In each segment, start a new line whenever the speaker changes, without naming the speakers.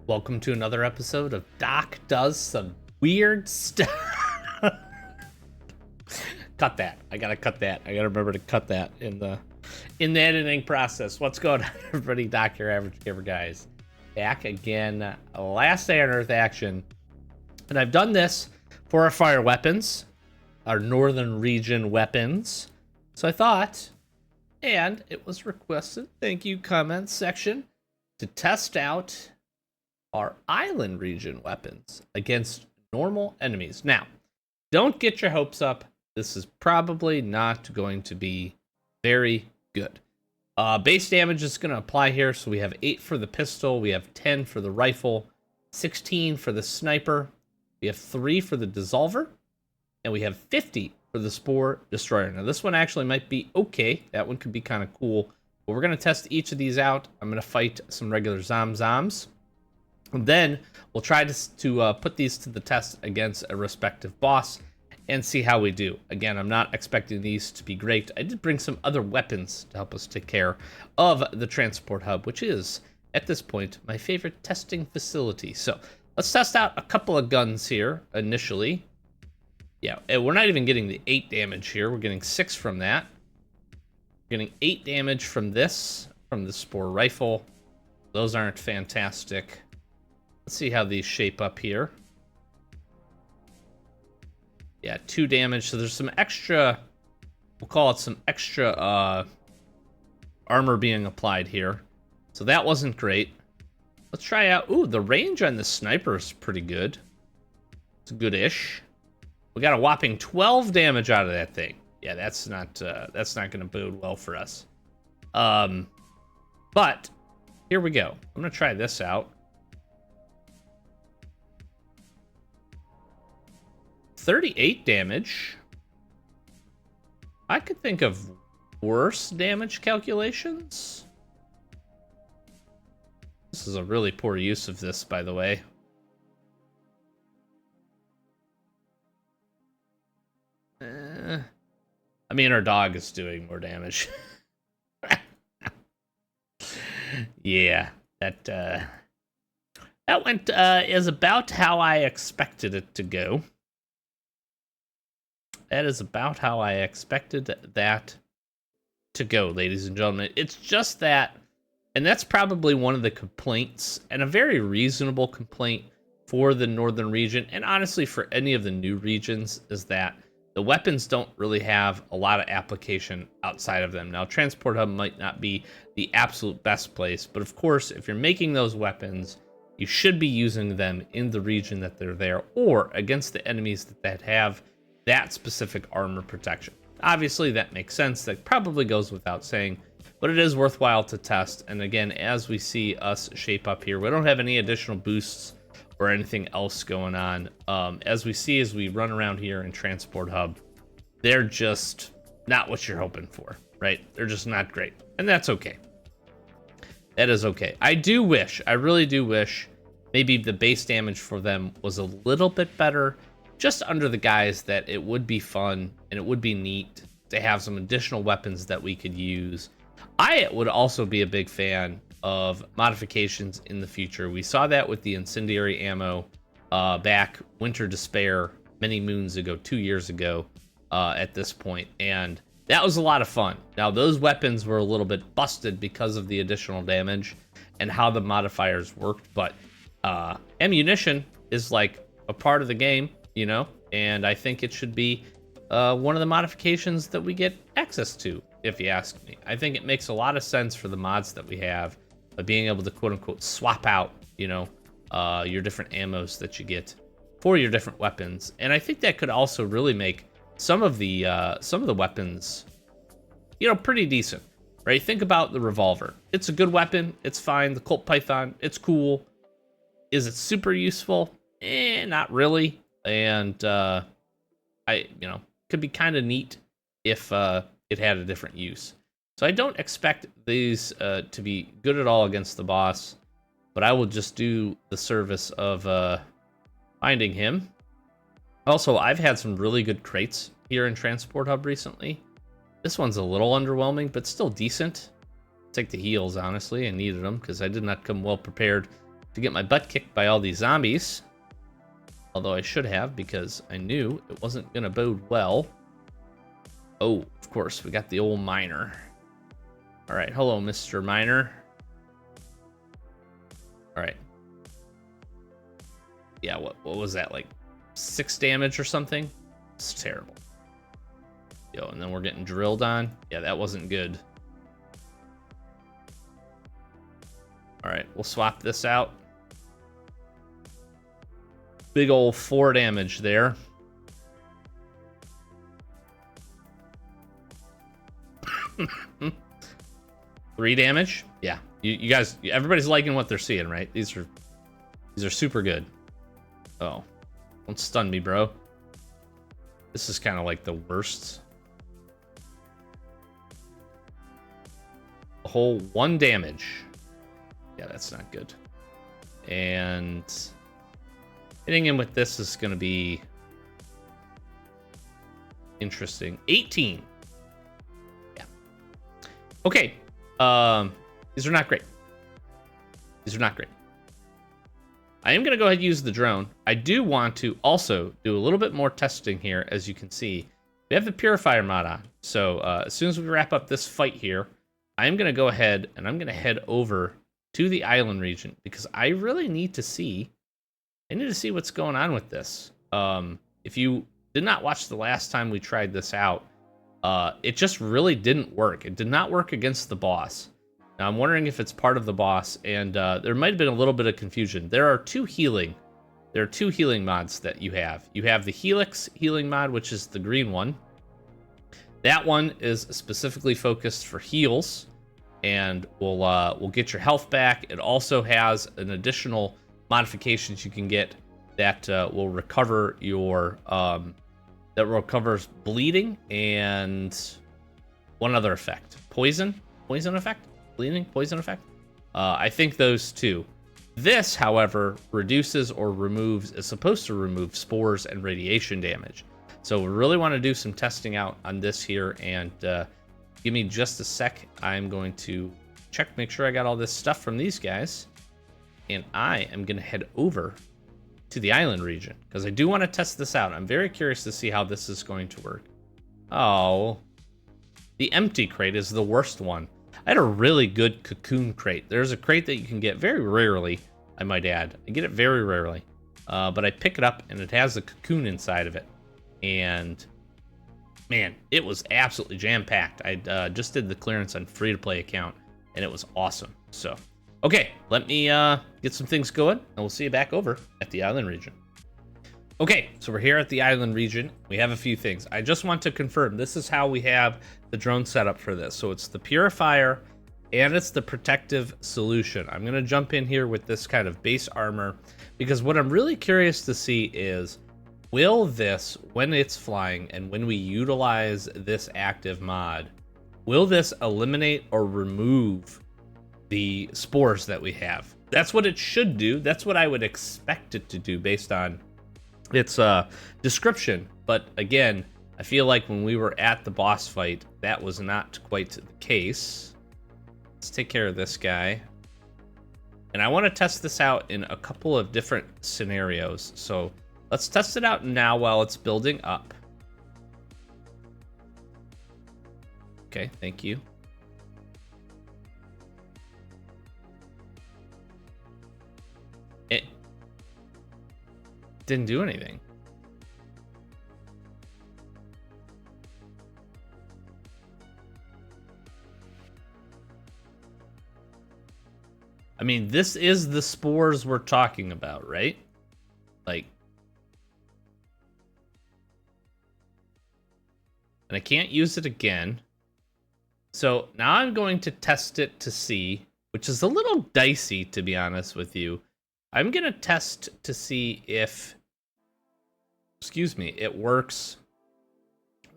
Welcome to another episode of Doc Does Some Weird Stuff. Cut that. I gotta cut that. I gotta remember to cut that in the editing process. What's going on, everybody? Doc, your average gamer guys, back again. Last day on Earth action, and I've done this for our fire weapons, our northern region weapons. So I thought, and it was requested. Thank you, comments section, to test out our island region weapons against normal enemies. Now, don't get your hopes up. This is probably not going to be very good. Base damage is going to apply here. So we have 8 for the pistol. We have 10 for the rifle. 16 for the sniper. We have 3 for the dissolver. And we have 50 for the spore destroyer. Now, this one actually might be okay. That one could be kind of cool. But we're going to test each of these out. I'm going to fight some regular zombs. And then we'll try to put these to the test against a respective boss and see how we do. Again, I'm not expecting these to be great. I did bring some other weapons to help us take care of the transport hub, which is, at this point, my favorite testing facility. So let's test out a couple of guns here initially. Yeah, we're not even getting the 8 damage here. We're getting 6 from that. We're getting 8 damage from this, from the spore rifle. Those aren't fantastic. Let's see how these shape up here. Yeah, 2 damage. So there's some extra, we'll call it some extra armor being applied here. So that wasn't great. Let's try out, ooh, the range on the sniper is pretty good. It's good-ish. We got a whopping 12 damage out of that thing. Yeah, that's not going to bode well for us. But here we go. I'm going to try this out. 38 damage. I could think of worse damage calculations. This is a really poor use of this, by the way. I mean, our dog is doing more damage. Yeah, that went is about how I expected it to go. That is about how I expected that to go, ladies and gentlemen. It's just that, and that's probably one of the complaints, and a very reasonable complaint for the northern region, and honestly for any of the new regions, is that the weapons don't really have a lot of application outside of them. Now, Transport Hub might not be the absolute best place, but of course, if you're making those weapons, you should be using them in the region that they're there, or against the enemies that have that specific armor protection. Obviously, that makes sense. That probably goes without saying, but it is worthwhile to test. And again, as we see us shape up here, we don't have any additional boosts or anything else going on. As we run around here in Transport Hub, they're just not what you're hoping for, right? They're just not great. And that's okay. That is okay. I really do wish maybe the base damage for them was a little bit better, just under the guise that it would be fun and it would be neat to have some additional weapons that we could use. I would also be a big fan of modifications in the future. We saw that with the incendiary ammo back Winter Despair many moons ago, 2 years ago at this point, and that was a lot of fun. Now, those weapons were a little bit busted because of the additional damage and how the modifiers worked, but ammunition is like a part of the game, you know, and I think it should be one of the modifications that we get access to, if you ask me. I think it makes a lot of sense for the mods that we have of being able to quote-unquote swap out, you know, your different ammos that you get for your different weapons. And I think that could also really make some of the weapons, you know, pretty decent, right? Think about the revolver. It's a good weapon. It's fine. The Colt Python, it's cool. Is it super useful? Not really. And could be kind of neat if it had a different use. So I don't expect these to be good at all against the boss, but I will just do the service of finding him. Also, I've had some really good crates here in Transport Hub recently. This one's a little underwhelming, but still decent. Take the heals, honestly. I needed them because I did not come well prepared to get my butt kicked by all these zombies. Although I should have, because I knew it wasn't going to bode well. Oh, of course, we got the old miner. All right, hello, Mr. Miner. All right. Yeah, what was that, like 6 damage or something? It's terrible. Yo, and then we're getting drilled on. Yeah, that wasn't good. All right, we'll swap this out. Big old 4 damage there. Three damage. Yeah, you guys, everybody's liking what they're seeing, right? These are super good. Oh, don't stun me, bro. This is kind of like the worst. A whole 1 damage. Yeah, that's not good. And hitting him with this is going to be interesting. 18. Yeah. Okay. These are not great. These are not great. I am going to go ahead and use the drone. I do want to also do a little bit more testing here. As you can see, we have the Purifier mod on. So as soon as we wrap up this fight here, I am going to go ahead and I'm going to head over to the island region because I really need to see. I need to see what's going on with this. If you did not watch the last time we tried this out, it just really didn't work. It did not work against the boss. Now I'm wondering if it's part of the boss, and there might have been a little bit of confusion. There are two healing mods that you have. You have the Helix healing mod, which is the green one. That one is specifically focused for heals, and will get your health back. It also has an additional modifications you can get that will recover your that recovers bleeding and one other effect, poison effect, bleeding, poison effect. I think those two. This, however, reduces or removes, is supposed to remove spores and radiation damage. So we really want to do some testing out on this here, and give me just a sec. I'm going to make sure I got all this stuff from these guys, and I am going to head over to the island region because I do want to test this out. I'm very curious to see how this is going to work. Oh, the empty crate is the worst one. I had a really good cocoon crate. There's a crate that you can get very rarely, I might add. I get it very rarely, but I pick it up and it has a cocoon inside of it. And man, it was absolutely jam-packed. I just did the clearance on free-to-play account and it was awesome. So, okay, let me get some things going and we'll see you back over at the island region. Okay, so we're here at the island region. We have a few things. I just want to confirm this is how we have the drone set up for this. So it's the Purifier and it's the Protective Solution. I'm going to jump in here with this kind of base armor because what I'm really curious to see is, will this, when it's flying and when we utilize this active mod, will this eliminate or remove the spores that we have? That's what it should do. That's what I would expect it to do based on its description. But again, I feel like when we were at the boss fight, that was not quite the case. Let's take care of this guy. And I want to test this out in a couple of different scenarios. So let's test it out now while it's building up. Okay, thank you. It didn't do anything. I mean, this is the spores we're talking about, right? Like, and I can't use it again. So now I'm going to test it to see, which is a little dicey, to be honest with you. I'm going to test to see if, excuse me, it works.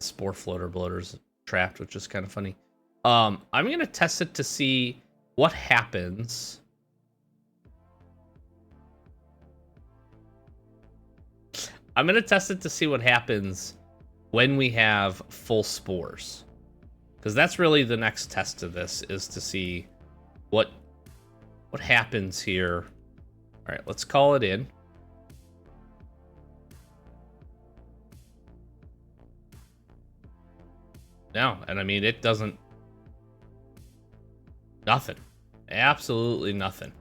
Spore floater bloater's trapped, which is kind of funny. I'm going to test it to see what happens. I'm going to test it to see what happens when we have full spores. Because that's really the next test of this, is to see what happens here All right, let's call it in. No, and I mean, it doesn't... Nothing. Absolutely nothing.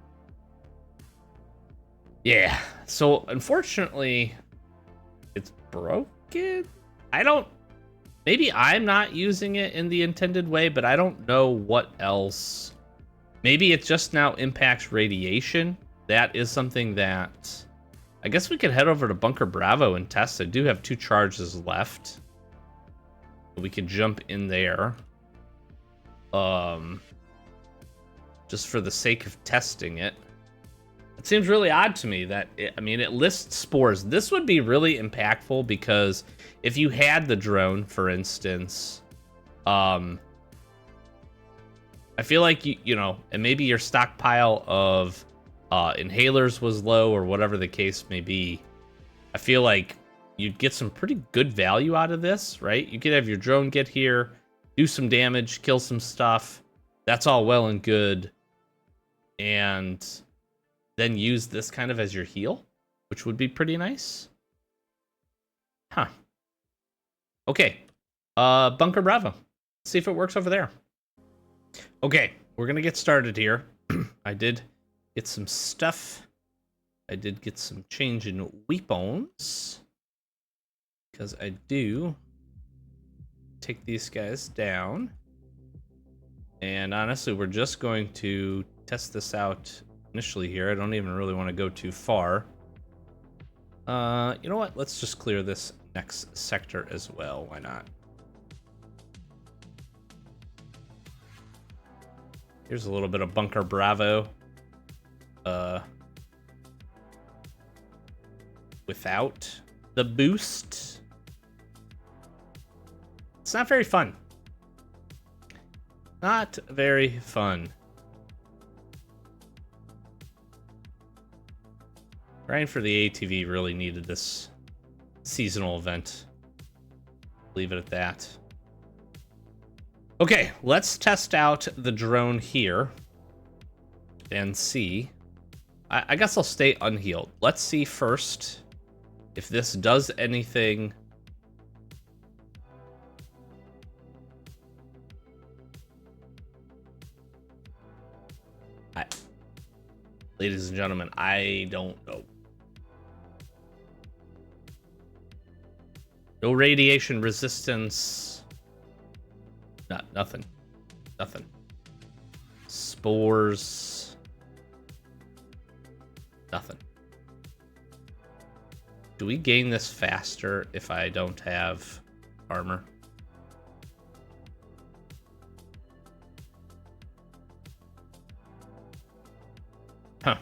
Yeah, so unfortunately, it's broken? I don't... Maybe I'm not using it in the intended way, but I don't know what else. Maybe it just now impacts radiation. That is something that... I guess we could head over to Bunker Bravo and test. I do have 2 charges left. We could jump in there. Just for the sake of testing it. It seems really odd to me that, it lists spores. This would be really impactful because if you had the drone, for instance, I feel like, you know, and maybe your stockpile of inhalers was low or whatever the case may be, I feel like you'd get some pretty good value out of this, right? You could have your drone get here, do some damage, kill some stuff. That's all well and good. And then use this kind of as your heal, which would be pretty nice. Huh. Okay. Bunker Bravo. Let's see if it works over there. Okay, we're gonna get started here. I did get some stuff. I did get some change in weapons. Because I do take these guys down. And honestly, we're just going to test this out initially here. I don't even really want to go too far. You know what? Let's just clear this next sector as well. Why not? Here's a little bit of Bunker Bravo. Without the boost. It's not very fun. Not very fun. Grind for the ATV really needed this seasonal event. Leave it at that. Okay, let's test out the drone here and see. I guess I'll stay unhealed. Let's see first if this does anything. Ladies and gentlemen, I don't know. No radiation resistance. Nothing. Nothing. Spores. Nothing. Do we gain this faster if I don't have armor? Huh.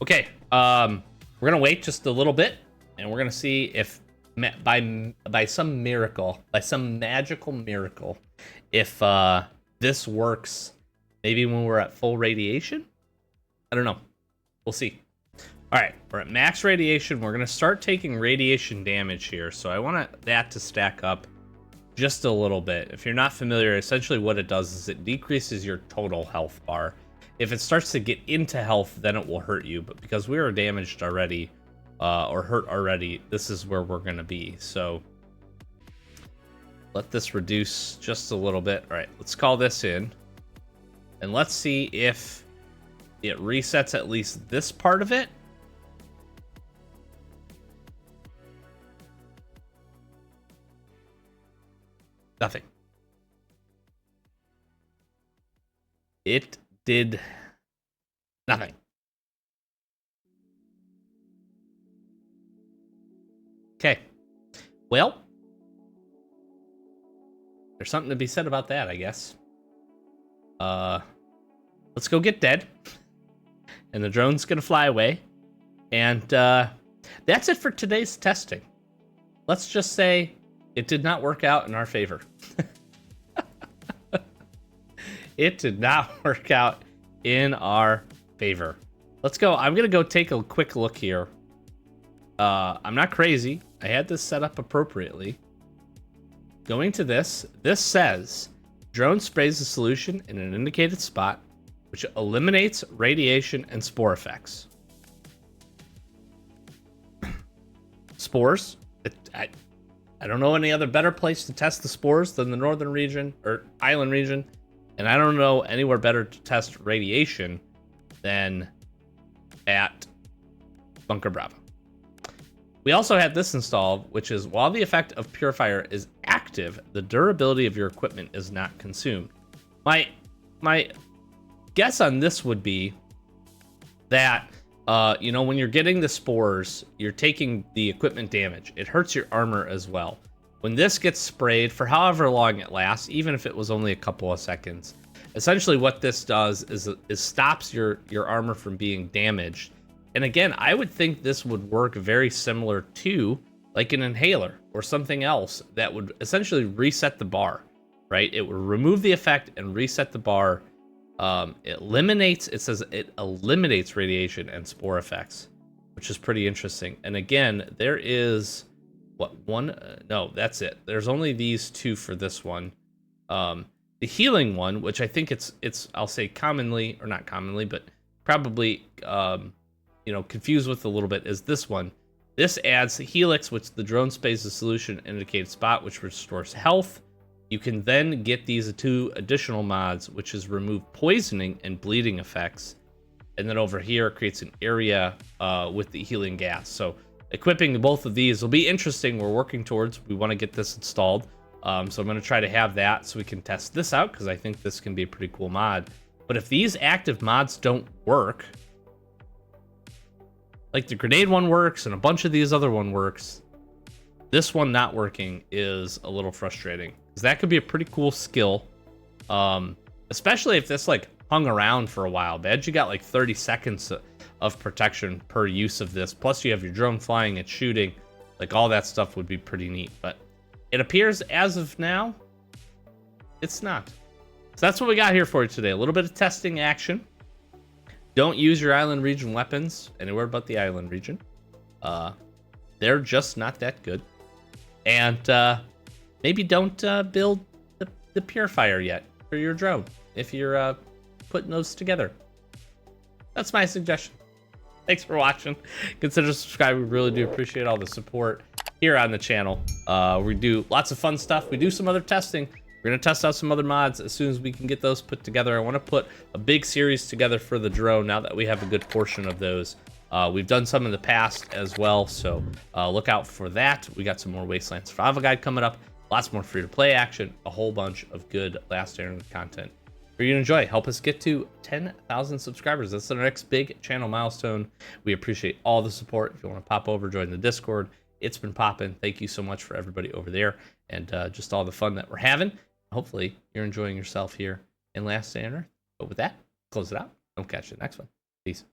Okay. We're gonna wait just a little bit, and we're gonna see if by some miracle, by some magical miracle, if this works. Maybe when we're at full radiation. I don't know. We'll see. All right, we're at max radiation. We're gonna start taking radiation damage here, so I want that to stack up just a little bit. If you're not familiar, essentially what it does is it decreases your total health bar. If it starts to get into health, then it will hurt you. But because we are damaged already, or hurt already, this is where we're gonna be. So let this reduce just a little bit. All right, let's call this in. And let's see if it resets at least this part of it. Nothing. It did nothing. Okay. Well, there's something to be said about that, I guess. Let's go get dead. And the drone's gonna fly away. And that's it for today's testing. Let's just say it did not work out in our favor. It did not work out in our favor. Let's go. I'm gonna go take a quick look here. I'm not crazy. I had this set up appropriately. Going to this says drone sprays a solution in an indicated spot, which eliminates radiation and spore effects. spores. I don't know any other better place to test the spores than the northern region or island region. And I don't know anywhere better to test radiation than at Bunker Bravo. We also had this installed, which is while the effect of Purifier is active, the durability of your equipment is not consumed. My guess on this would be that, when you're getting the spores, you're taking the equipment damage. It hurts your armor as well. When this gets sprayed for however long it lasts, even if it was only a couple of seconds, essentially what this does is stops your armor from being damaged. And again, I would think this would work very similar to like an inhaler or something else that would essentially reset the bar, right? It would remove the effect and reset the bar. It says it eliminates radiation and spore effects, which is pretty interesting. And again, there is no, that's it. There's only these two for this one. The healing one, which I think it's I'll say commonly, or not commonly, but probably confused with a little bit, is this one. This adds Helix, which the drone space's solution indicated spot, which restores health. You can then get these two additional mods, which is remove poisoning and bleeding effects. And then over here, it creates an area with the healing gas. So equipping both of these will be interesting. We're working towards, we want to get this installed. So I'm going to try to have that so we can test this out, because I think this can be a pretty cool mod. But if these active mods don't work, like the grenade one works and a bunch of these other one works, this one not working is a little frustrating, because that could be a pretty cool skill, especially if this like hung around for a while. Bet you got like 30 seconds of protection per use of this, plus you have your drone flying and shooting, like all that stuff would be pretty neat. But it appears as of now it's not. So that's what we got here for you today. A little bit of testing action. Don't use your island region weapons anywhere but the island region. They're just not that good. And maybe don't build the Purifier yet for your drone if you're putting those together. That's my suggestion. Thanks for watching. Consider subscribing. We really do appreciate all the support here on the channel. We do lots of fun stuff. We do some other testing. We're going to test out some other mods as soon as we can get those put together. I want to put a big series together for the drone now that we have a good portion of those. We've done some in the past as well, so look out for that. We got some more Wasteland Survival Guide coming up. Lots more free-to-play action. A whole bunch of good Last Airbender content for you to enjoy. Help us get to 10,000 subscribers. That's our next big channel milestone. We appreciate all the support. If you want to pop over, join the Discord. It's been popping. Thank you so much for everybody over there and just all the fun that we're having. Hopefully you're enjoying yourself here in Last Day on Earth. But with that, close it out. I'll catch you next one. Peace.